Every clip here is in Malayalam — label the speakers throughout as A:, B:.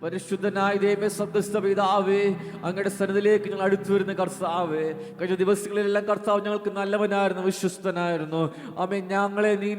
A: പരിശുദ്ധനായ ദൈവമേ, സ്വർഗ്ഗസ്ഥ പിതാവേ, അങ്ങയുടെ സന്നിധിയിലേക്ക് ഞങ്ങൾ അടുത്തു വരുന്ന കർത്താവേ, കഴിഞ്ഞ ദിവസങ്ങളിലെല്ലാം കർത്താവ് ഞങ്ങൾക്ക് നല്ലവനായിരുന്നു, വിശ്വസ്തനായിരുന്നു. ആമേൻ. ഞങ്ങളെ നീ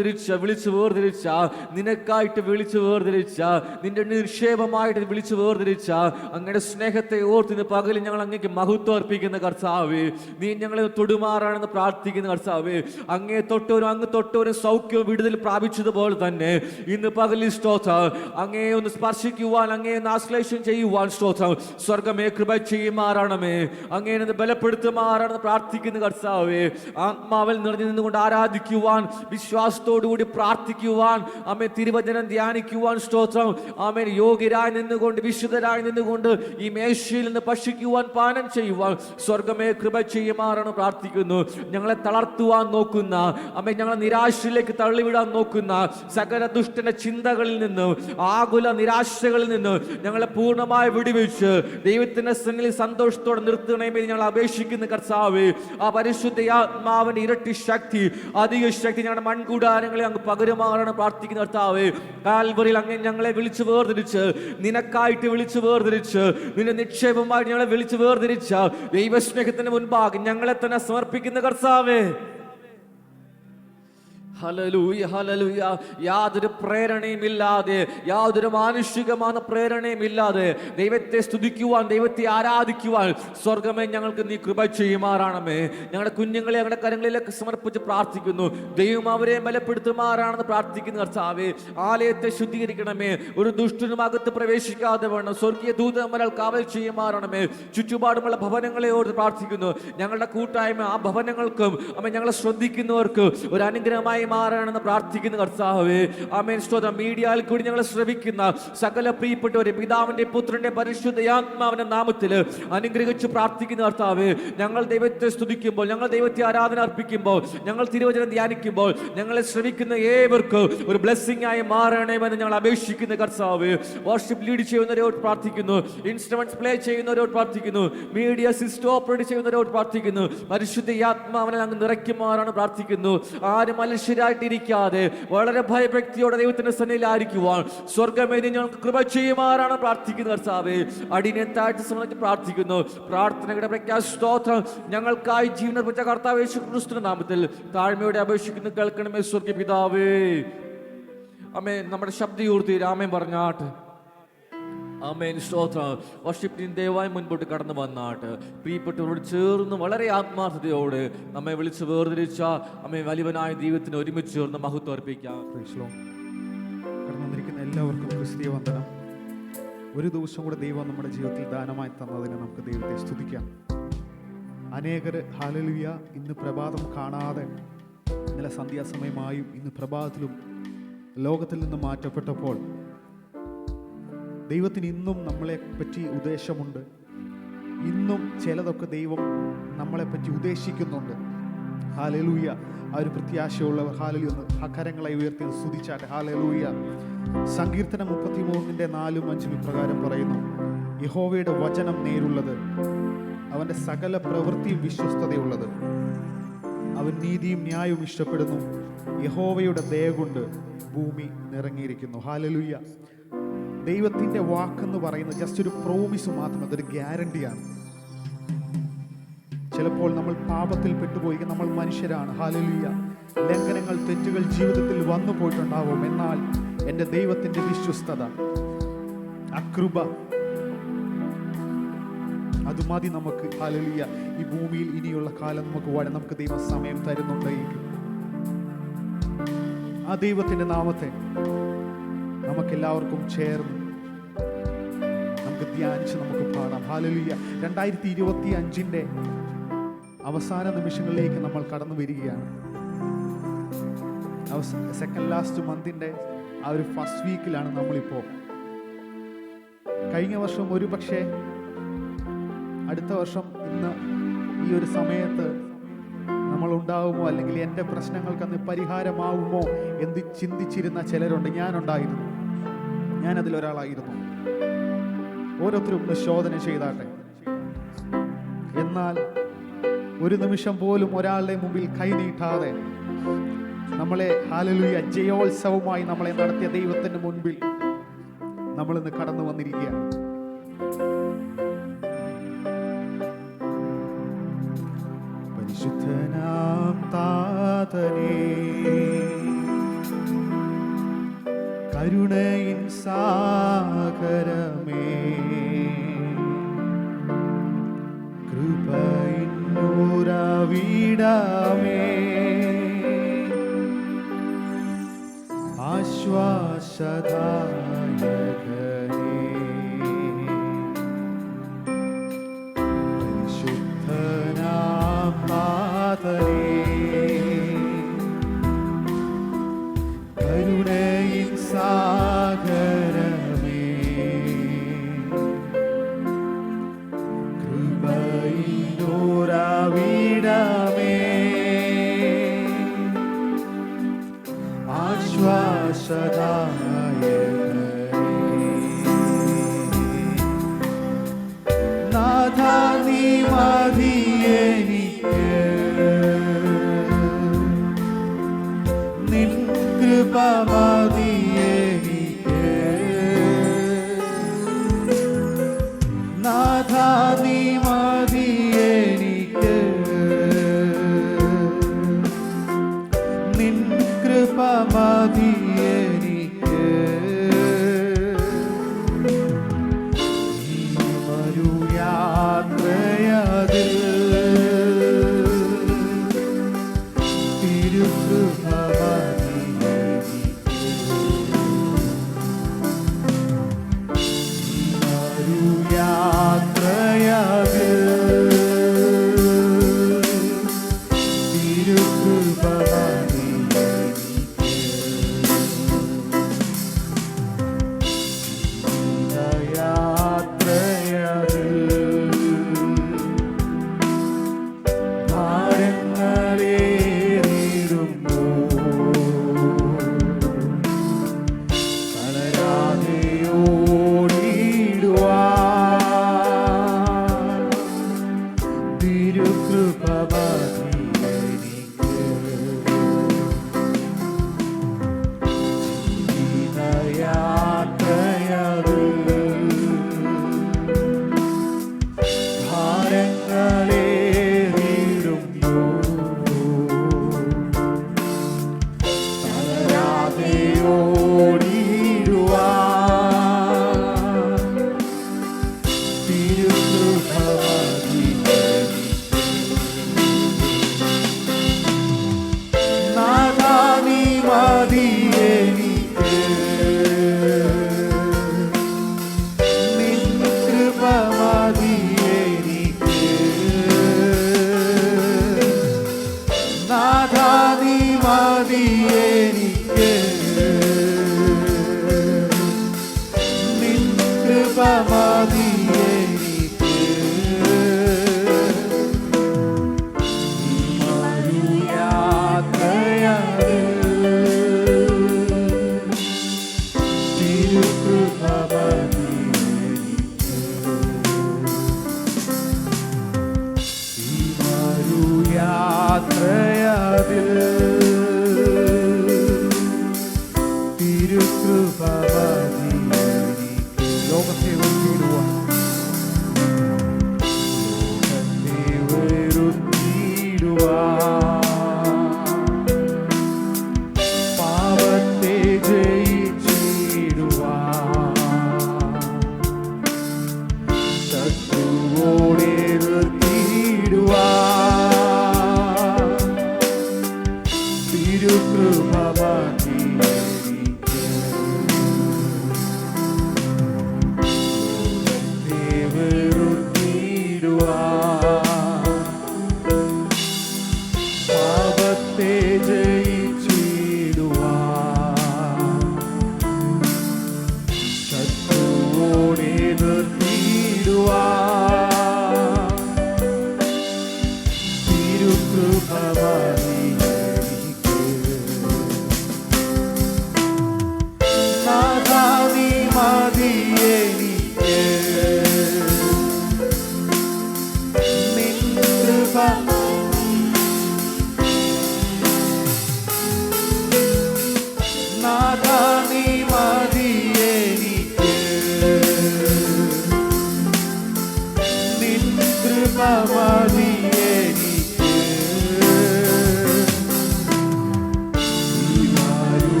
A: വിളിച്ചു വേർതിരിച്ച, നിനക്കായിട്ട് വിളിച്ചു വേർതിരിച്ച, നിന്റെ നിക്ഷേപമായിട്ട് വിളിച്ചു വേർതിരിച്ച അങ്ങയുടെ സ്നേഹത്തെ ഓർത്ത് ഇന്ന് പകലിൽ ഞങ്ങൾ അങ്ങേക്ക് മഹത്വം അർപ്പിക്കുന്ന കർത്താവേ, നീ ഞങ്ങളെ തൊടുമാറാണെന്ന് പ്രാർത്ഥിക്കുന്ന കർത്താവേ, അങ്ങ് തൊട്ടവരും സൗഖ്യവും വിടുതൽ പ്രാപിച്ചതുപോലെ തന്നെ ഇന്ന് പകലിൽ സ്തോത്രം, അങ്ങേ ഒന്ന് സ്പർശിക്കുവാൻ, അങ്ങേ ആശ്ലേഷം ചെയ്യുവാൻ സ്തോത്രം. സ്വർഗമേ, കൃപ ചെയ്യുമാറാണമേ, അങ്ങേ ബലപ്പെടുത്തുമാറാണെന്ന് പ്രാർത്ഥിക്കുന്ന കർത്താവേ, ആത്മാവിൽ നിറഞ്ഞു നിന്നുകൊണ്ട് ആരാധിക്കുവാൻ, വിശ്വാസത്തോടുകൂടി പ്രാർത്ഥിക്കുവാൻ, ആമേ തിരുവചനം ധ്യാനിക്കുവാൻ സ്തോത്രം. ആമേൻ. യോഗ്യരായി നിന്നുകൊണ്ട്, വിശുദ്ധരായി നിന്നുകൊണ്ട് ഈ മേശയിൽ നിന്ന് ഭക്ഷിക്കുവാൻ, പാനം ചെയ്യുവാൻ സ്വർഗമേ കൃപ ചെയ്യുമാറാണ് പ്രാർത്ഥിക്കുന്നു. ഞങ്ങളെ തളർത്തുവാൻ നോക്കുന്ന, ആമേൻ, ഞങ്ങളെ നിരാശയിലേക്ക് തള്ളിവിടാൻ നോക്കുന്ന സകല ദുഷ്ടന്റെ ചിന്തകളിൽ നിന്നും, ആകുല നിരാശകളിൽ നിന്ന് ഞങ്ങളെ പൂർണ്ണമായി വിടുവിച്ച് ദൈവത്തിന്റെ സന്നിധിയിൽ സന്തോഷത്തോടെ നിർത്തണമെന്ന് ഞങ്ങൾ അപേക്ഷിക്കുന്ന കർത്താവേ, ആ പരിശുദ്ധാത്മാവിന്റെ ഇരട്ടി ശക്തി, അധിക ശക്തി ഞങ്ങളുടെ മൺകൂടാരങ്ങളെ അങ്ങ് പകരുമാറാണ് പ്രാർത്ഥിക്കുന്ന കർത്താവേ. കാൽവറിയിൽ അങ്ങ് ഞങ്ങളെ വിളിച്ചു വേർതിരിച്ച്, നിനക്കായിട്ട് വിളിച്ചു വേർതിരിച്ച്, നിന്റെ നിക്ഷേപമായി ഞങ്ങളെ വിളിച്ചു വേർതിരിച്ച ദൈവസ്നേഹത്തിന് മുൻപാകെ ഞങ്ങളെ തന്നെ സമർപ്പിക്കുന്ന കർത്താവേ. Hallelujah, hallelujah. യാതൊരു പ്രേരണയും ഇല്ലാതെ, യാതൊരു മാനുഷികമായ പ്രേരണയും ഇല്ലാതെ ദൈവത്തെ സ്തുതിക്കുവാൻ, ദൈവത്തെ ആരാധിക്കുവാൻ സ്വർഗമേ ഞങ്ങൾക്ക് നീ കൃപ ചെയ്യുമാറാണമേ. ഞങ്ങളുടെ കുഞ്ഞുങ്ങളെ ഞങ്ങളുടെ കരങ്ങളിലേക്ക് സമർപ്പിച്ച് പ്രാർത്ഥിക്കുന്നു. ദൈവം അവരെ ബലപ്പെടുത്തുമാറാണെന്ന് പ്രാർത്ഥിക്കുന്ന കർത്താവേ, ആലയത്തെ ശുദ്ധീകരിക്കണമേ, ഒരു ദുഷ്ടനും അകത്ത് പ്രവേശിക്കാതെ വേണം. സ്വർഗീയ ദൂതന്മാരാൽ കാവൽ ചെയ്യുമാറാണമേ. ചുറ്റുപാടുമുള്ള ഭവനങ്ങളെ ഓർത്ത് പ്രാർത്ഥിക്കുന്നു. ഞങ്ങളുടെ കൂട്ടായ്മ ആ ഭവനങ്ങൾക്കും ഞങ്ങളെ ശ്രദ്ധിക്കുന്നവർക്ക് ഒരു അനുഗ്രഹമായി മാറാണെന്ന് പ്രാർത്ഥിക്കുന്ന കർത്താവേ. ആമേൻ. സ്തോത്രം. മീഡിയയിൽ കൂടി ഞങ്ങളെ ശ്രവിക്കുന്ന സകല പ്രിയപ്പെട്ടവരെ പിതാവിന്റെ പുത്രന്റെ പരിശുദ്ധ നാമത്തിൽ അനുഗ്രഹിച്ച് പ്രാർത്ഥിക്കുന്ന കർത്താവേ, ഞങ്ങൾ ദൈവത്തെ സ്തുതിക്കുമ്പോൾ, ഞങ്ങൾ ദൈവത്തെ ആരാധന അർപ്പിക്കുമ്പോൾ, ഞങ്ങൾ തിരുവചനം ധ്യാനിക്കുമ്പോൾ ഞങ്ങളെ ശ്രമിക്കുന്ന ഏവർക്കും ഒരു ബ്ലെസ്സിംഗ് ആയി മാറണമെന്ന് ഞങ്ങൾ അപേക്ഷിക്കുന്ന കർത്താവേ. വർഷിപ്പ് ലീഡ് ചെയ്യുന്നവരോട് പ്രാർത്ഥിക്കുന്നു, ഇൻസ്ട്രുമെന്റ്സ് പ്ലേ ചെയ്യുന്നവരോട് പ്രാർത്ഥിക്കുന്നു, മീഡിയ സിസ്റ്റം ഓപ്പറേറ്റ് ചെയ്യുന്നവരോട് പ്രാർത്ഥിക്കുന്നു. പരിശുദ്ധ ആത്മാവിനെ അങ്ങ് നിറയ്ക്കുമാറാണ് പ്രാർത്ഥിക്കുന്നു. ആരും മനുഷ്യരായിട്ടിരിക്കാതെ വളരെ ഭയഭക്തിയോടെ ദൈവത്തിന്റെ സന്നിധിയിലായിരിക്കുവാൻ സ്വർഗമേ ഞങ്ങൾക്ക് കൃപ ചെയ്യുമാറാണ് പ്രാർത്ഥിക്കുന്ന കർത്താവേ. അടിയനെ താഴ്ത്തി സമർപ്പിച്ച് പ്രാർത്ഥിക്കുന്നു. പ്രാർത്ഥനയുടെ സ്തോത്രം. ഞങ്ങൾക്കായി ജീവൻ വെച്ച കർത്താവ് യേശു ക്രിസ്തുവിന്റെ നാമത്തിൽ താഴ്മയോടെ അപേക്ഷിക്കുന്നു. കേൾക്കണമേ സ്വർഗ്ഗീയ പിതാവേ. ആമേൻ. നമ്മുടെ ശബ്ദയൂർത്തി രാമൻ പറഞ്ഞാട്ട്. ആമേൻ. സ്തോത്രം. വർഷിപ്പിന് ദയവായി മുൻപോട്ട് കടന്നു വന്നാട്ട് പ്രിയപ്പെട്ടവരോട് ചേർന്ന് വളരെ ആത്മാർത്ഥതയോടെ നമ്മെ വിളിച്ച് വേർതിരിച്ച അമ്മേ വലിയവനായ ദൈവത്തിന് ഒരുമിച്ച് ചേർന്ന് മഹത്വം അർപ്പിക്കാം.
B: കടന്നു വന്നിരിക്കുന്ന എല്ലാവർക്കും ക്രിസ്തീയ വന്ദനം. ഒരു ദിവസം കൂടെ ദൈവം നമ്മുടെ ജീവിതത്തിൽ ദാനമായി തന്നതിന് നമുക്ക് ദൈവത്തെ സ്തുതിക്കാം. അനേകർ ഹല്ലേലൂയ ഇന്ന് പ്രഭാതം കാണാതെ ഇന്നലെ സന്ധ്യാസമയമായും ഇന്ന് പ്രഭാതത്തിലും ലോകത്തിൽ നിന്ന് മാറ്റപ്പെട്ടപ്പോൾ ദൈവത്തിന് ഇന്നും നമ്മളെപ്പറ്റി ഉദ്ദേശമുണ്ട്. ഇന്നും ചിലതൊക്കെ ദൈവം നമ്മളെപ്പറ്റി ഉദ്ദേശിക്കുന്നുണ്ട്. ഹല്ലേലൂയ. ആ ഒരു പ്രത്യാശയുള്ളവർ ഹല്ലേലൂയ ആ കരങ്ങളെ ഉയർത്തി സ്തുതിച്ചാട്ടെ. ഹല്ലേലൂയ. സങ്കീർത്തനം 33:4-5 ഇപ്രകാരം പറയുന്നു: യഹോവയുടെ വചനം നേരുള്ളത്, അവൻ്റെ സകല പ്രവൃത്തിയും വിശ്വസ്തതയുള്ളത്. അവൻ നീതിയും ന്യായവും ഇഷ്ടപ്പെടുന്നു. യഹോവയുടെ ദയ കൊണ്ട് ഭൂമി നിറങ്ങിയിരിക്കുന്നു. ഹല്ലേലൂയ. ദൈവത്തിൻ്റെ വാക്കെന്ന് പറയുന്നത് ജസ്റ്റ് ഒരു പ്രോമിസ് മാത്രം, അതൊരു ഗ്യാരണ്ടിയാണ്. ചിലപ്പോൾ നമ്മൾ പാപത്തിൽ പെട്ടുപോയി, നമ്മൾ മനുഷ്യരാണ്. ഹല്ലേലൂയ. ലംഘനങ്ങൾ, തെറ്റുകൾ ജീവിതത്തിൽ വന്നു പോയിട്ടുണ്ടാവും. എന്നാൽ എൻ്റെ ദൈവത്തിൻ്റെ വിശ്വസ്തത, അകൃപ, അത് മതി നമുക്ക്. ഹല്ലേലൂയ. ഈ ഭൂമിയിൽ ഇനിയുള്ള കാലം നമുക്ക് ദൈവം സമയം തരുന്നുണ്ടെങ്കിൽ ആ ദൈവത്തിൻ്റെ നാമത്തെ നമുക്കെല്ലാവർക്കും ചേർന്ന് നമുക്ക് ധ്യാനിച്ച് നമുക്ക് പാടാം. ഹല്ലേലൂയ. 2025 അവസാന നിമിഷങ്ങളിലേക്ക് നമ്മൾ കടന്നു വരികയാണ്. സെക്കൻഡ് ലാസ്റ്റ് മന്തിൻ്റെ ആ ഒരു ഫസ്റ്റ് വീക്കിലാണ് നമ്മളിപ്പോൾ. കഴിഞ്ഞ വർഷം ഒരു പക്ഷേ അടുത്ത വർഷം ഇന്ന് ഈ ഒരു സമയത്ത് നമ്മൾ ഉണ്ടാവുമോ, അല്ലെങ്കിൽ എൻ്റെ പ്രശ്നങ്ങൾക്ക് അന്ന് പരിഹാരമാവുമോ എന്ന് ചിന്തിച്ചിരുന്ന ചിലരുണ്ട്. ഞാനുണ്ടായിരുന്നു, ഞാനതിലൊരാളായിരുന്നു. ഓരോരുത്തരും ഒന്ന് ശോധന ചെയ്താട്ടെ. എന്നാൽ ഒരു നിമിഷം പോലും ഒരാളുടെ മുമ്പിൽ കൈനീട്ടാതെ നമ്മളെ ഹല്ലേലൂയ ജയോത്സവമായി നമ്മളെ നടത്തിയ ദൈവത്തിന് മുൻപിൽ നമ്മളിന്ന് കടന്നു വന്നിരിക്കുകയാണ്. പരിശുദ്ധനാം താതനേ, കരുണയിൻ സാഗരമേ, കൃപയിൻ ഉറവിടമേ, ആശ്വാസദായകനേ, പരിശുദ്ധനാം താതനേ, കരുണയിൻ സാഗരമേ, കൃപയിൻ ഉറവിടമേ, ആശ്വാസദായകനേ, നാഥാ നീ മതിയെനിക്ക്, നിൻ കൃപ മതിയെനിക്ക്, നാഥാ നീ മതിയെനിക്ക്, നിൻ കൃപ മതിയെനിക്ക്, ഈ മരുയാത്രയതിൽ തിരുകൃപ മതിയെനിക്ക്, ഈ മരുയാത്രയതിൽ തിരുകൃപ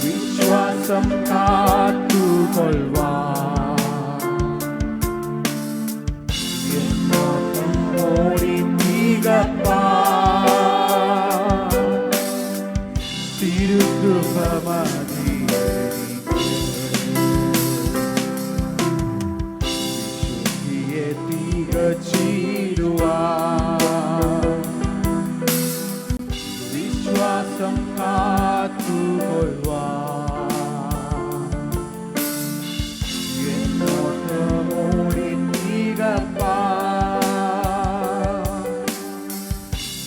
B: വിശ്വാസം കാത്തുകൊള്ളുവാൻ ഓടി തിരുകൃപമതി വിശുദ്ധിയെ തികച്ചിടുവാൻ വിശ്വാസം കാത്തുകൊള്ളുവാൻ എന്നോട്ടമോടി തികപ്പാൻ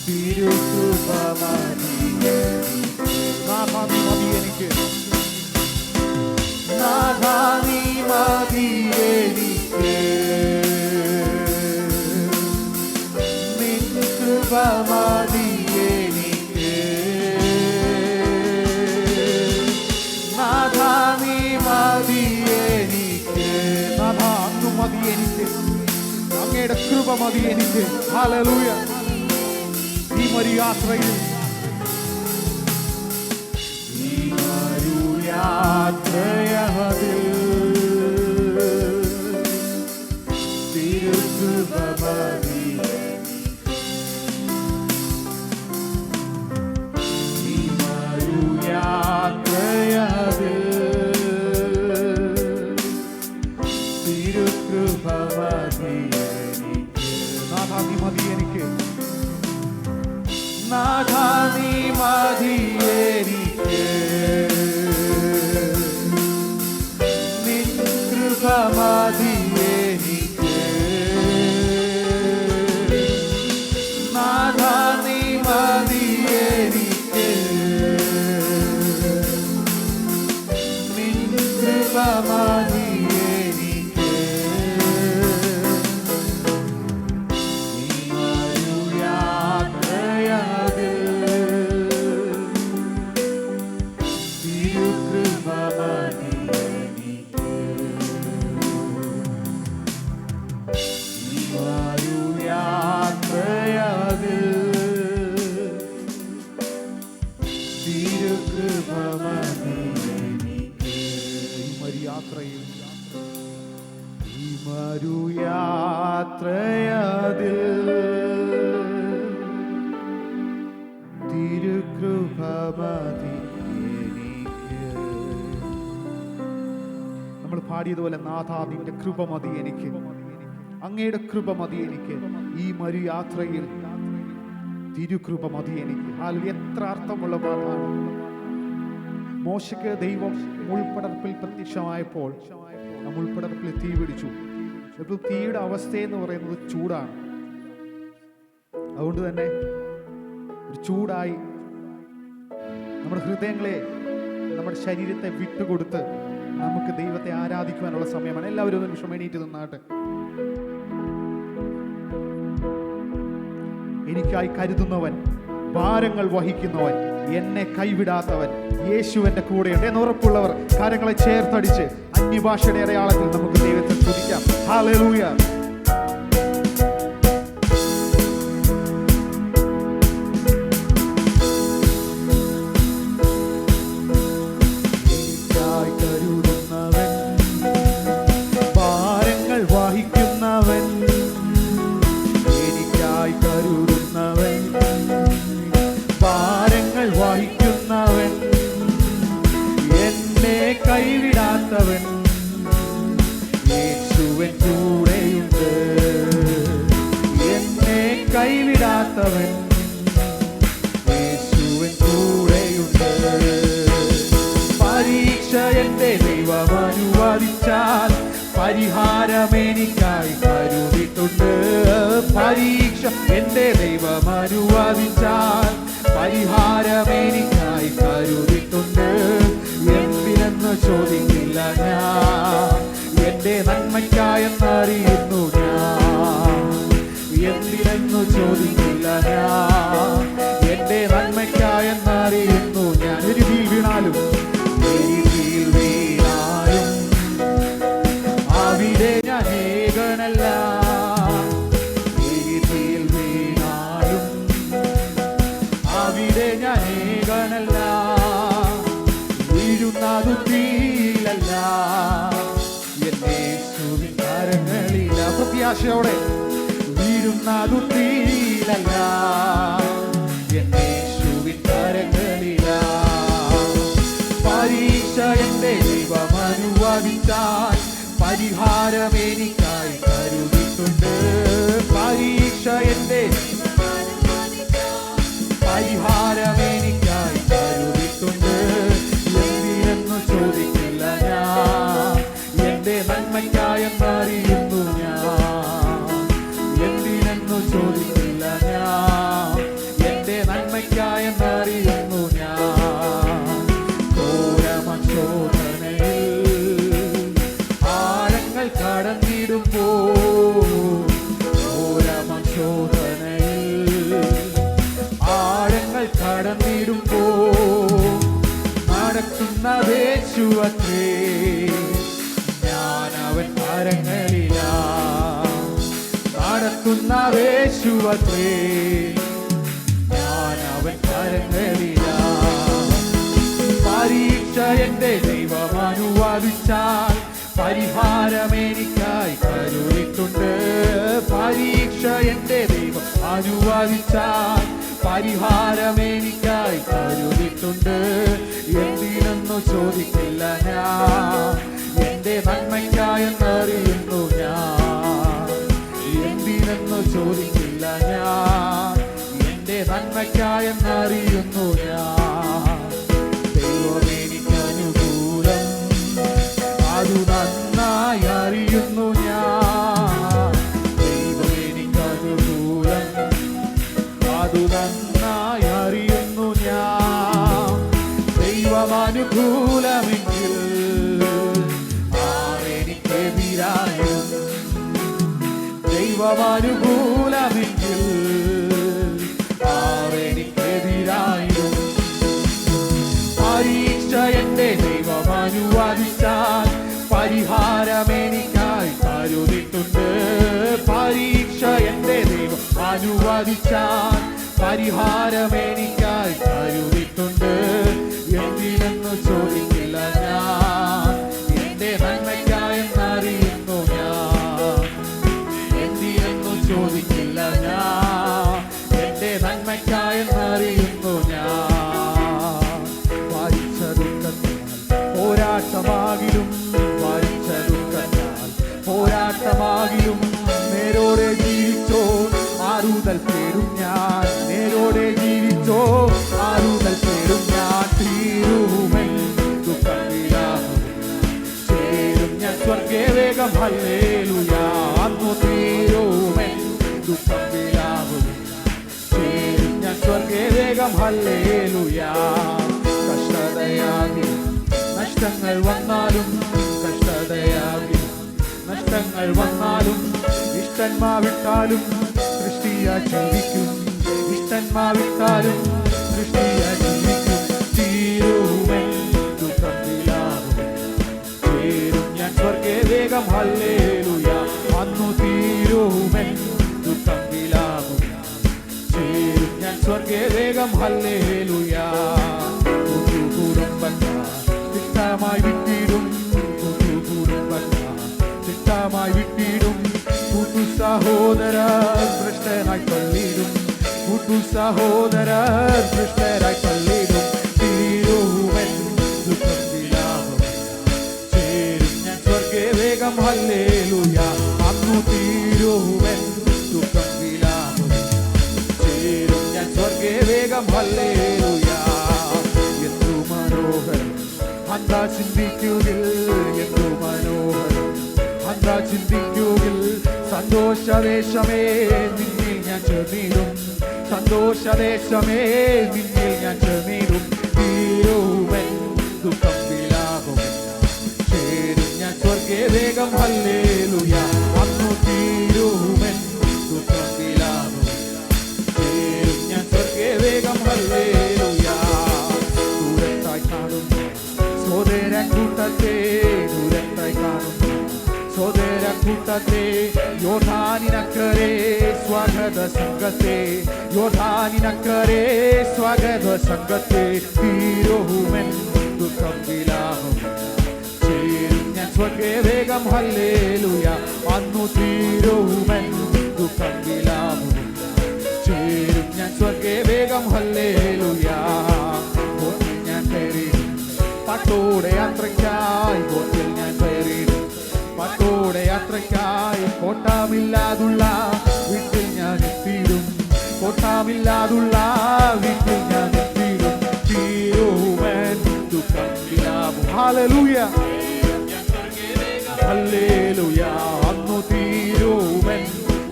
B: തിരുകൃപമതി എനിക്ക് നാഥാ നീ മതി എനിക്ക് നിൻ കൃപ മതി എനിക്ക് നാഥാ നീ മതി എനിക്ക് നാഥാ അങ്ങ് മതി എനിക്ക് അങ്ങയുടെ കൃപ മതി എനിക്ക് ഹല്ലേലൂയ ഈ മരിയാത്രയിൽ യാത്രയതിൽ തിരുകൃപമതി യാത്രയതിൽ തിരുകൃപമതി നാഥാ നീ മതി എനിക്ക് നാഥാ നീ മതി എനിക്ക് മതി എനിക്ക് നാഥാ നീ മതി എനിക്ക് നിൻ കൃപ മതി എനിക്ക് യാത്രയതിൽ തിരുകൃപ മതി യാത്രയതിൽ തിരുകൃപമതി എനിക്ക് നമ്മൾ പാടിയതുപോലെ നാഥാ നിന്റെ കൃപ മതി എനിക്ക് അങ്ങയുടെ കൃപ മതി എനിക്ക് ഈ മരുയാത്രയിൽ തിരുകൃപ മതി എനിക്ക് എത്ര അർത്ഥമുള്ള പാട്ടാണ് മോശയ്ക്ക് ദൈവം മുൾപ്പടർപ്പിൽ പ്രത്യക്ഷമായപ്പോൾ ആ മുൾപ്പടർപ്പിൽ തീ പിടിച്ചു. ഇപ്പോൾ തീയുടെ അവസ്ഥയെന്ന് പറയുന്നത് ചൂടാണ്. അതുകൊണ്ട് തന്നെ ഒരു ചൂടായി നമ്മുടെ ഹൃദയങ്ങളെ നമ്മുടെ ശരീരത്തെ വിട്ടുകൊടുത്ത് നമുക്ക് ദൈവത്തെ ആരാധിക്കുവാനുള്ള സമയമാണ്. എല്ലാവരും ഒരു നിമിഷം എണീറ്റ് നിന്നാട്ടെ. എനിക്കായി കരുതുന്നവൻ, ഭാരങ്ങൾ വഹിക്കുന്നവൻ, എന്നെ കൈവിടാത്തവൻ യേശുവിന്റെ കൂടെയുണ്ട് എന്ന് ഉറപ്പുള്ളവർ കാര്യങ്ങളെ ചേർത്തടിച്ച് അന്യഭാഷയുടെ അടയാളത്തിൽ നമുക്ക് ദൈവത്തെ സ്തുതിക്കാം. ഹല്ലേലൂയ. കൈവിടാത്തവൻ യേശുവൻ കൂടെയുണ്ട്. എന്നെ കൈവിടാത്തവൻ യേശുവൻ കൂടെയുണ്ട്. പരീക്ഷ എന്റെ ദൈവം അനുവദിച്ചാൽ പരിഹാരം എനിക്കായി കരുതിയിട്ടുണ്ട്. പരീക്ഷ എന്റെ ദൈവം അനുവദിച്ചാൽ പരിഹാരം എനിക്കായി കരുതിയിട്ടുണ്ട്. എന്തിനെന്ന് ചോദിക്കില്ല ഞാൻ, എന്റെ നന്മയ്ക്കായെന്നറിയുന്നു ഞാൻ. എന്തിനെന്ന് ചോദിക്കില്ല ഞാൻ, എന്റെ നന്മയ്ക്കായെന്നറിയുന്നു ഞാൻ. എരിതിയിൽ വീണാലും എരിതിയിൽ വീണാലും അവിടെ ഞാൻ ഏകനല്ല. എരിതിയിൽ വീണാലും ഇവിടെ ഞാൻ ഏകനല്ല, വീഴുന്നതു തീയിലല്ല, എന്നെ യേശുവിൻ കരങ്ങളില. പ്രത്യാശയോടെ വീഴുന്നതു തീയിലല്ല, എന്നെ യേശുവിൻ കരങ്ങളില. പരീക്ഷ എന്റെ ദൈവം അനുവദിച്ചാൽ പരിഹാരം എനിക്കായി കരുതിയിട്ടുണ്ട്. പരീക്ഷ എന്റെ പരിഹാരം എനിക്കായി കരുതിയിട്ടുണ്ട്. എന്തിനെന്നു ചോദിക്കില്ല ഞാൻ, എന്റെ നന്മയ്ക്കായെന്നറിയുന്നു ഞാൻ. എന്തിനെന്നു ചോദിക്കില്ല ഞാൻ, എന്റെ നന്മയ്ക്കായെന്നറിയുന്നു ഞാൻ. ഘോരമശോധനയിൽ ആഴങ്ങൾ കടന്നിടുമ്പോ, ഘോരമശോധനയിൽ ആഴങ്ങൾ കടന്നിടുമ്പോ നടക്കുന്നതേശുവത്രേ, ഞാൻ അവൻ കരങ്ങളില. നടത്തുന്നതേശുവത്രേ, ഞാൻ അവൻ കരങ്ങളില. പരീക്ഷ എന്റെ ദൈവം അനുവദിച്ചാൽ പരിഹാരം എനിക്കായി കരുതിയിട്ടുണ്ട്. പരീക്ഷ എന്റെ ദൈവം അനുവദിച്ചാൽ പരിഹാരം എനിക്കായി കരുതിയിട്ടുണ്ട്. എന്തിനെന്നു ചോദിക്കില്ല ഞാൻ, എന്റെ നന്മയ്ക്കായെന്നറിയുന്നു ഞാൻ. എന്തിനെന്നു ചോദിക്കില്ല ഞാൻ, എന്റെ നന്മയ്ക്കായെന്നറിയുന്നു ഞാൻ. ദൈവം എനിക്കനുകൂലം, അതു നന്നായി അറിയുന്നു ഞാൻ. ദൈവം എനിക്കനുകൂലം, അതു നന്നായി അറിയുന്നു ഞാൻ. ദൈവമനുകൂലമെങ്കിൽ ആരെനിക്കെതിരായും, ദൈവമനുകൂലമെങ്കിൽ ആരെനിക്കെതിരായും. പരീക്ഷ എന്റെ ദൈവം അനുവദിച്ചാൽ പരിഹാരം എനിക്കായി കരുതിയിട്ടുണ്ട്. പരീക്ഷ എന്റെ ദൈവം അനുവദിച്ചാൽ പരിഹാരം എനിക്കായി കരുതിയിട്ടുണ്ട്. എന്തിനെന്നു ചോദിക്കില്ല ഞാൻ, എന്റെ നന്മയ്ക്കായെന്നറിയുന്നു ഞാൻ. എന്തിനെന്നു ചോദിക്കില്ല ഞാൻ, എന്റെ നന്മയ്ക്കായെന്നറിയുന്നു ഞാൻ. വായിച്ച ദുഃഖത്താൽ പോരാട്ടമാകിലും, വായിച്ച ദുഃഖത്താൽ പോരാട്ടമാകിലും നേരോടെ ജീവിച്ചോ ആറുതൽ പേരും ഞാൻ. നേരോടെ ജീവിച്ചോ ആറുതൽ പേരും ഞാൻ. തീരുമൻ ദുഃഖം വിലാപം ചേരും ഞാൻ സ്വർഗേ വേഗം ഹല്ലേലൂയ. അന്നു തീരുമൻ ദുഃഖം വിലാപം ചേരും ഞാൻ സ്വർഗേ വേഗം ഹല്ലേലൂയ. കഷ്ടതയാകിലും നഷ്ടങ്ങൾ വന്നാലും, കഷ്ടതയാകിലും നഷ്ടങ്ങൾ വന്നാലും, ഇഷ്ടന്മാ വിട്ടാലും സൃഷ്ടിയാ ജീവിക്കും. ഇഷ്ടന്മാ വിട്ടാലും സൃഷ്ടിയാ ജീവിക്കും. തീരുമൻ ദുഃഖം വിലാപം ചേരും ഞാൻ സ്വർഗേ വേഗം ഹല്ലേലൂയ. അന്നു തീരുമൻ ദുഃഖം വിലാപം ചേരും ഞാൻ സ്വർഗേ വേഗം ഹല്ലേലൂയ. കുടുംബക്കാർ തിട്ടമായി വിട്ടിടും, കുടുംബക്കാർ തിട്ടമായി വിട്ടിടും. കൂട്ടു സഹോദരർ ഭ്രഷ്ടനായി തള്ളിടും, കൂട്ടു സഹോദരർ ഭ്രഷ്ടരായി തള്ളിടും. തീരുമൻ ദുഃഖം വിലാപം ചേരും ഞാൻ സ്വർഗേ വേഗം ഹല്ലേലൂയ. അന്നു തീരുമൻ ദുഃഖം വിലാപം ചേരും ഞാൻ സ്വർഗേ വേഗം ഹല്ലേലൂയ. എന്തു മനോഹരം അന്താ ചിന്തിക്കുകിൽ, എന്തു മനോഹരം അന്താ ചിന്തിക്കുകിൽ. സന്തോഷദേശമേ നിന്നിൽ ഞാൻ ചേർന്നിടും, സന്തോഷദേശമേ നിന്നിൽ ഞാൻ ചേർന്നിടും. തീരുമൻ ദുഃഖം വിലാപം ചേരും ഞാൻ സ്വർഗേ വേഗം ഹല്ലേലൂയ. അന്നു തീരുമൻ ദുഃഖം വിലാപം ചേരും ഞാൻ സ്വർഗേ വേഗം ഹല്ലേലൂയ. ദൂരത്തായി കാണുന്നു സോദരൻ കൂട്ടത്തെ, ദൂരത്തായി കാണുന്നു സോദരൻ കൂട്ടത്തെ. യോർദാനിനക്കരെ സ്വാഗത സംഘത്തെ യോർദാനിനക്കരെ സ്വാഗത സംഘത്തെ തീരോഹുമെൻ ദുഃഖം വിലാപം ചേരും ഞാൻ സ്വർഗേ വേഗം ഹല്ലേലൂയ അന്നു തീരോഹുമെൻ ദുഃഖം വിലാപം ചേരും ഞാൻ സ്വർഗേ വേഗം ഹല്ലേലൂയ ഞാൻ കയറിയിടും പാട്ടോടെ യാത്രയ്ക്കായി ബോട്ടിൽ ഞാൻ കയറിയിടും പാട്ടോടെ യാത്രയ്ക്കായി കോട്ടാമില്ലാതുള്ള വീട്ടിൽ ഞാൻ എത്തിയിടും കോട്ടാമില്ലാതുള്ള വീട്ടിൽ ഞാൻ എത്തിയിടും തീരുവൻ ദുഃഖം വിലാപം ഹല്ലേലൂയ ഹല്ലേലൂയ അന്നു തീരുവൻ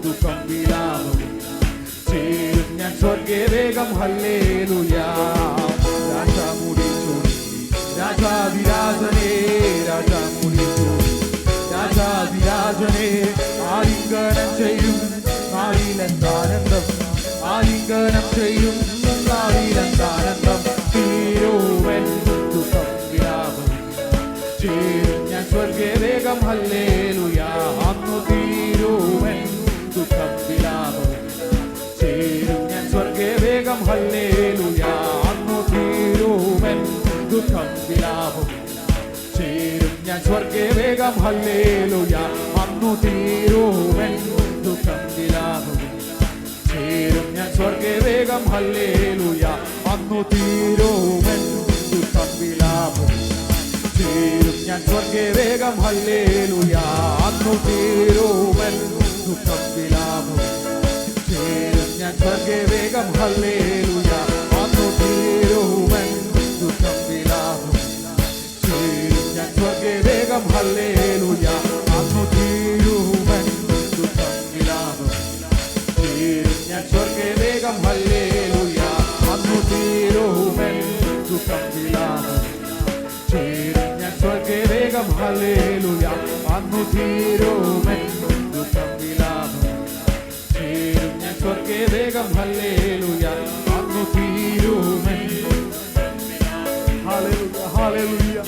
B: ദുഃഖം വിലാപം ചേരും ഞാൻ സ്വർഗേ വേഗം ഹല്ലേലൂയ രാജാമുടി ചൂടി രാജാതിരാജനേ രാജാമുടി ചൂടി രാജാതിരാജനെ ആലിംഗനം ചെയ്യും നാളിലെന്താനന്ദം ആലിംഗനം ചെയ്യും നാളിലെന്താനന്ദം തീരുവൻ ദുഃഖം വിലാപം ചേരും ഞാൻ സ്വർഗേ വേഗം ഹല്ലേലൂയ അന്നു തീരുവൻ ദുഃഖം വിലാപം ചേരും ഞാൻ സ്വർഗേ വേഗം ഹല്ലേലൂയ അന്നു തീരുവൻ ദുഃഖം വിലാപം ചേരും ഞാൻ സ്വർഗേ വേഗം ഹല്ലേലൂയ അന്നു തീരുവൻ ദുഃഖം വിലാപം ചേരും ഞാൻ സ്വർഗേ വേഗം ഹല്ലേലൂയ അന്നു തീരുവൻ ദുഃഖം വിലാപം ചേരും ഞാൻ സ്വർഗേ വേഗം ഹല്ലേലൂയ അന്നു തീരുവൻ ദുഃഖം വിലാപം ചേരും ഞാൻ സ്വർഗേ വേഗം ഹല്ലേലൂയ അന്നു തീരുവൻ ദുഃഖം വിലാപം ചേരും ഞാൻ സ്വർഗേ വേഗം ഹല്ലേലൂയ അന്നു തീരുവൻ ദുഃഖം വിലാപം ചേരും ഞാൻ സ്വർഗേ വേഗം ഹല്ലേലൂയ അന്നു തീരുവൻ ദുഃഖം വിലാപം ചേരും ഞാൻ സ്വർഗേ വേഗം ഹല്ലേലൂയ അന്നു തീരുവൻ ദുഃഖം വിലാപം ചേരും ഞാൻ സ്വർഗേ വേഗം ഹല്ലേലൂയ അന്നു തീരുവൻ ഹല്ലേലൂയ ഹല്ലേലൂയ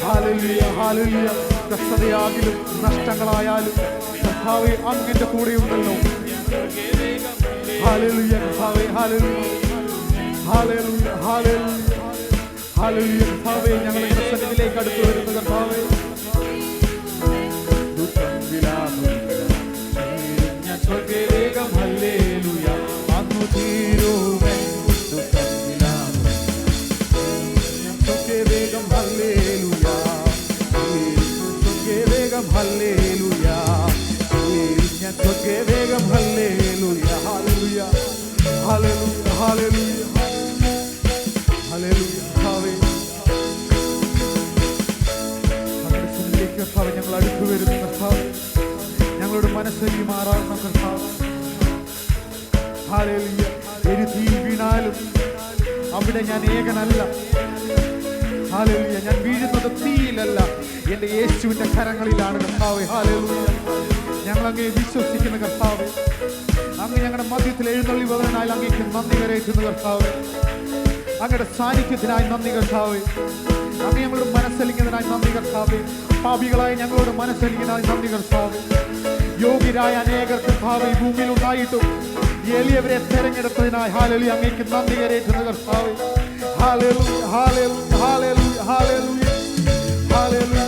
B: ഹല്ലേലൂയ ഹല്ലേലൂയ കഷ്ടതയാകിലും നഷ്ടങ്ങളായാലും കർത്താവേ അങ്ങന്റെ കൂടെയുണ്ടല്ലോ ഹല്ലേലൂയ കർത്താവേ ഹല്ലേലൂയ ഹല്ലേലൂയ ഹല്ലേലൂയ ഹല്ലേലൂയ കർത്താവേ ഞങ്ങളുടെ സന്നിധിയിലേക്ക് അടുത്തു വരുന്ന കർത്താവേ ദുഃഖം വിലാപം ചേരും ഞാൻ സ്വർഗേ വേഗം ഹല്ലേലൂയ അന്നു തീരുവൻ ദുഃഖം വിലാപം ഞാൻ സ്വർഗേ വേഗം ഹല്ലേലൂയ സ്വർഗേ വേഗം ഹല്ലേലൂയ ഞാൻ സ്വർഗേ വേഗം ഹല്ലേലൂയ ഹല്ലേലൂയ ഹല്ലേലൂയ ഹല്ലേലൂയ ഹല്ലേലൂയ കർത്താവേ അങ്ങയുടെ സന്നിധിയിലേക്ക് കർത്താവേ ഞങ്ങൾ അടുത്തു വരുന്നു കർത്താവേ ഞങ്ങളുടെ മനസ്സൊരുങ്ങി മാറാവുന്ന കർത്താവ് ഹല്ലേലൂയ ഒരു തീ വീണാലും അവിടെ ഞാൻ ഏകനല്ല ഹല്ലേലൂയ ഞാൻ വീഴുന്നത് തീയിലല്ല എൻ്റെ യേശുവിൻ്റെ കരങ്ങളിലാണ് കർത്താവേ ഹല്ലേലൂയ ഞങ്ങൾ അങ്ങേ വിശ്വസിക്കുന്ന കർത്താവേ അങ്ങ് ഞങ്ങളുടെ മധ്യത്തിൽ എഴുന്നള്ളി വന്നതിനാൽ അങ്ങേക്ക് നന്ദി കരയറ്റുന്നു കർത്താവേ അങ്ങയുടെ സാന്നിധ്യത്തിനായി നന്ദി കർത്താവേ അങ്ങ് ഞങ്ങളുടെ മനസ്സലിക്കുന്നതിനായി നന്ദി കർത്താവേ പാപികളായ ഞങ്ങളോട് മനസ്സലിക്കുന്നതിനായി നന്ദി കർത്താവേ യോഗ്യരായ അനേകർ കർത്താവേ ഈ ഭൂമിയിൽ ഉണ്ടായിട്ടും എളിയവരെ തെരഞ്ഞെടുത്തതിനായി ഹല്ലേലൂയ അങ്ങേക്ക് നന്ദി കരയറ്റുന്നു കർത്താവേ ഹല്ലേലൂയ ഹല്ലേലൂയ ഹല്ലേലൂയ ഹല്ലേലൂയ ഹല്ലേലൂയ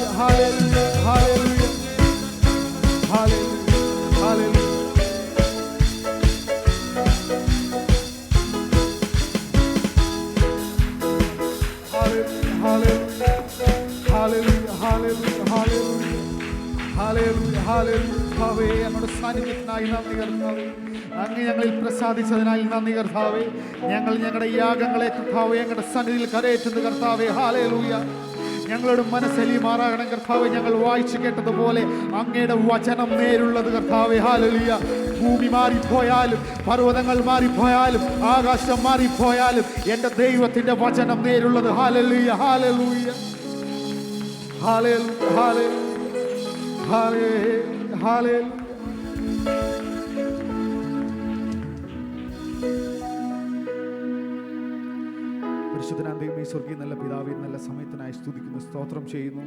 B: ഹല്ലേലൂയ ഹല്ലേലൂയ ഹല്ലേലൂയ ഹല്ലേലൂയ ഞങ്ങളുടെ സാന്നിധ്യത്തിനായി നന്ദി കർത്താവേ അങ്ങ് ഞങ്ങളിൽ പ്രസാദിച്ചതിനായി നന്ദി കർത്താവേ ഞങ്ങൾ ഞങ്ങളുടെ യാഗങ്ങളെ കർത്താവേ ഞങ്ങളുടെ സന്നിധിയിൽ കരയേറ്റുന്നു കർത്താവേ ഹല്ലേലൂയ ഞങ്ങളുടെ മനസ്സലി മാറാകണം കർത്താവേ ഞങ്ങൾ വായിച്ചു കേട്ടതുപോലെ അങ്ങയുടെ വചനം നേരുള്ളത് കർത്താവേ ഹല്ലേലൂയ ഭൂമി മാറിപ്പോയാലും പർവ്വതങ്ങൾ മാറിപ്പോയാലും ആകാശം മാറിപ്പോയാലും എൻ്റെ ദൈവത്തിൻ്റെ വചനം നേരുള്ളത് ഹല്ലേലൂയ ഹല്ലേലൂയ ഹല്ലേലൂയ ഹല്ലേലൂയ ഹല്ലേലൂയ പരിശുദ്ധനായ ദൈവമേ സ്വർഗീയ നല്ല പിതാവേ നല്ല സമയത്തിനായി സ്തുതിക്കുന്നു സ്തോത്രം ചെയ്യുന്നു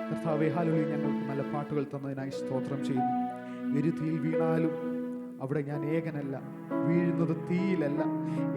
B: കർത്താവേ ഹല്ലേലൂയ ഞങ്ങൾക്ക് നല്ല പാട്ടുകൾ തന്നതിനായി സ്തോത്രം ചെയ്യുന്നു എരുതിയിൽ വീണാലും അവിടെ ഞാൻ ഏകനല്ല, വീഴുന്നത് തീയിലല്ല,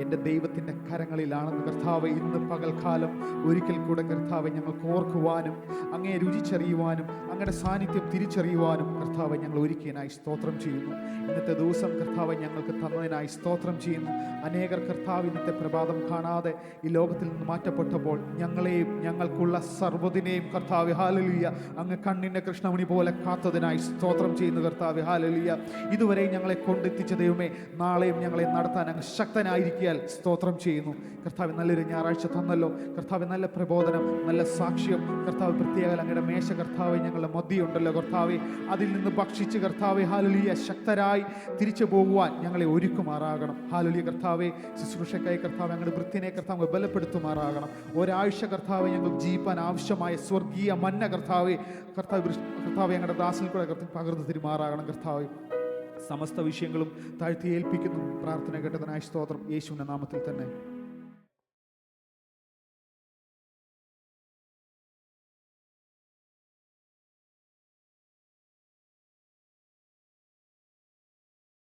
B: എൻ്റെ ദൈവത്തിൻ്റെ കരങ്ങളിലാണെന്ന് കർത്താവെ ഇന്ന് പകൽക്കാലം ഒരിക്കൽ കൂടെ കർത്താവെ ഞങ്ങൾക്ക് ഓർക്കുവാനും അങ്ങയെ രുചിച്ചറിയുവാനും അങ്ങയുടെ സാന്നിധ്യം തിരിച്ചറിയുവാനും കർത്താവെ ഞങ്ങൾ ഒരുക്കിയതിനായി സ്തോത്രം ചെയ്യുന്നു. ഇന്നത്തെ ദിവസം കർത്താവെ ഞങ്ങൾക്ക് തന്നതിനായി സ്തോത്രം ചെയ്യുന്നു. അനേകർ കർത്താവ് ഇന്നത്തെ പ്രഭാതം കാണാതെ ഈ ലോകത്തിൽ നിന്ന് മാറ്റപ്പെട്ടപ്പോൾ ഞങ്ങളെയും ഞങ്ങൾക്കുള്ള സർവ്വതിനെയും കർത്താവെ ഹല്ലേലൂയ അങ്ങ് കണ്ണിൻ്റെ കൃഷ്ണമണി പോലെ കാത്തതിനായി സ്തോത്രം ചെയ്യുന്നു കർത്താവെ ഹല്ലേലൂയ. ഇതുവരെ ഞങ്ങളെ കൊണ്ടെത്തിച്ച ദൈവമേ, നാളെയും ഞങ്ങളെ നടത്താൻ അങ്ങ് ശക്തനായിരിക്കാൻ സ്തോത്രം ചെയ്യുന്നു കർത്താവ്. നല്ലൊരു ഞായറാഴ്ച തന്നല്ലോ കർത്താവ്, നല്ല പ്രബോധനം, നല്ല സാക്ഷ്യം കർത്താവ്. പ്രത്യേക അങ്ങയുടെ മേശ കർത്താവ് ഞങ്ങളുടെ മധ്യയുണ്ടല്ലോ കർത്താവെ, അതിൽ നിന്ന് ഭക്ഷിച്ച് കർത്താവെ ഹല്ലേലൂയ ശക്തരായി തിരിച്ചു പോകുവാൻ ഞങ്ങളെ ഒരുക്കുമാറാകണം ഹല്ലേലൂയ കർത്താവെ. ശുശ്രൂഷക്കായി കർത്താവ് ഞങ്ങളുടെ വൃത്തിനെ കർത്താവ് ബലപ്പെടുത്തുമാറാകണം. ഒരാഴ്ച കർത്താവ് ഞങ്ങൾക്ക് ജീവിക്കാൻ ആവശ്യമായ സ്വർഗീയ മന്ന കർത്താവെ കർത്താവ് ഞങ്ങളുടെ ദാസിൽ കൂടെ പകർന്നു തിരുമാറാകണം കർത്താവെ. സമസ്ത വിഷയങ്ങളും താഴ്ത്തി ഏൽപ്പിക്കുന്നു. പ്രാർത്ഥന കേട്ടതിനായി സ്തോത്രം, യേശുവിൻ്റെ നാമത്തിൽ തന്നെ.